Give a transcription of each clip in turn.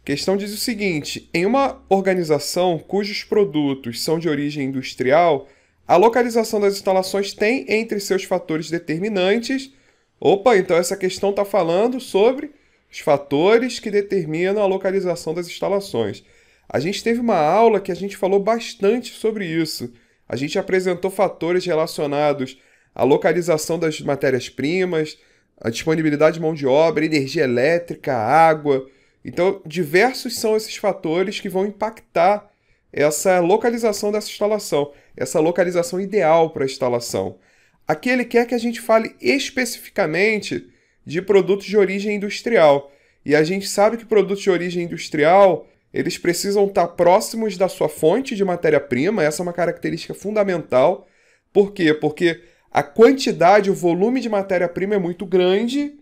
questão diz o seguinte: em uma organização cujos produtos são de origem industrial, a localização das instalações tem entre seus fatores determinantes. Opa, então essa questão está falando sobre os fatores que determinam a localização das instalações. A gente teve uma aula que a gente falou bastante sobre isso. A gente apresentou fatores relacionados à localização das matérias-primas, a disponibilidade de mão de obra, energia elétrica, água. Então, diversos são esses fatores que vão impactar essa localização dessa instalação, essa localização ideal para a instalação. Aqui ele quer que a gente fale especificamente de produtos de origem industrial. E a gente sabe que produtos de origem industrial, eles precisam estar próximos da sua fonte de matéria-prima, essa é uma característica fundamental. Por quê? Porque a quantidade, o volume de matéria-prima é muito grande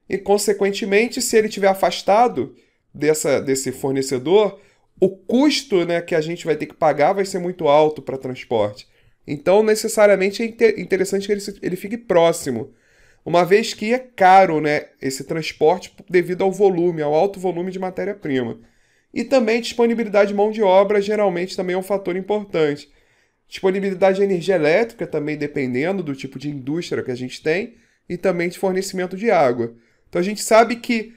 e, consequentemente, se ele estiver afastado desse fornecedor, o custo, né, que a gente vai ter que pagar vai ser muito alto para transporte. Então, necessariamente, é interessante que ele fique próximo, uma vez que é caro, né, esse transporte devido ao volume, ao alto volume de matéria-prima. E também disponibilidade de mão de obra geralmente também é um fator importante. Disponibilidade de energia elétrica também dependendo do tipo de indústria que a gente tem e também de fornecimento de água. Então a gente sabe que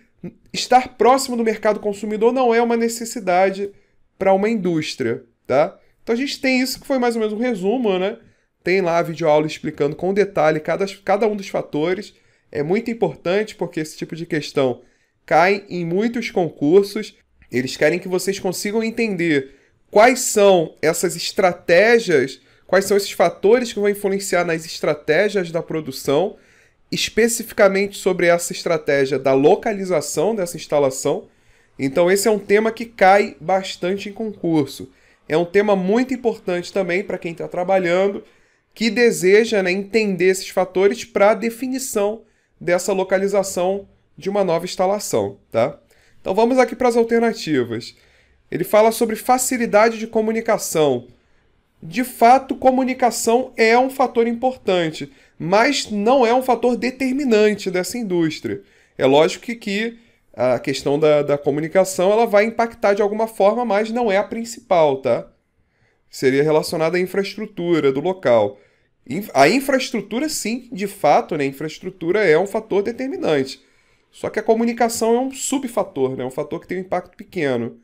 estar próximo do mercado consumidor não é uma necessidade para uma indústria, tá? Então a gente tem isso que foi mais ou menos um resumo, né? Tem lá a videoaula explicando com detalhe cada um dos fatores. É muito importante porque esse tipo de questão cai em muitos concursos. Eles querem que vocês consigam entender quais são essas estratégias, quais são esses fatores que vão influenciar nas estratégias da produção, especificamente sobre essa estratégia da localização dessa instalação. Então esse é um tema que cai bastante em concurso. É um tema muito importante também para quem está trabalhando, que deseja, né, entender esses fatores para a definição dessa localização de uma nova instalação, tá? Então vamos aqui para as alternativas. Ele fala sobre facilidade de comunicação. De fato, comunicação é um fator importante, mas não é um fator determinante dessa indústria. É lógico que a questão da comunicação ela vai impactar de alguma forma, mas não é a principal, tá? Seria relacionada à infraestrutura do local. A infraestrutura, sim, de fato, né? A infraestrutura é um fator determinante. Só que a comunicação é um subfator, né? Um fator que tem um impacto pequeno.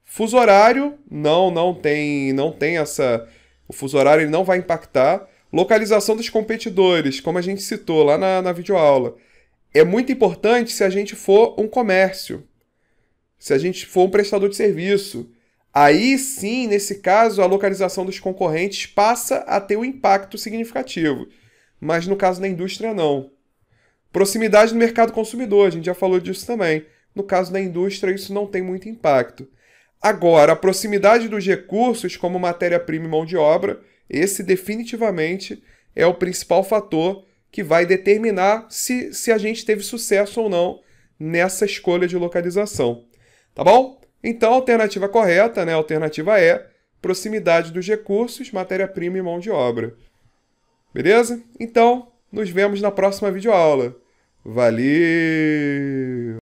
Fuso horário, não tem essa... O fuso horário ele não vai impactar. Localização dos competidores, como a gente citou lá na videoaula. É muito importante se a gente for um comércio, se a gente for um prestador de serviço. Aí sim, nesse caso, a localização dos concorrentes passa a ter um impacto significativo. Mas no caso da indústria, não. Proximidade do mercado consumidor, a gente já falou disso também. No caso da indústria, isso não tem muito impacto. Agora, a proximidade dos recursos, como matéria-prima e mão de obra, esse definitivamente é o principal fator que vai determinar se a gente teve sucesso ou não nessa escolha de localização. Tá bom? Então, a alternativa correta, né? A alternativa é proximidade dos recursos, matéria-prima e mão de obra. Beleza? Então, nos vemos na próxima videoaula. Valeu!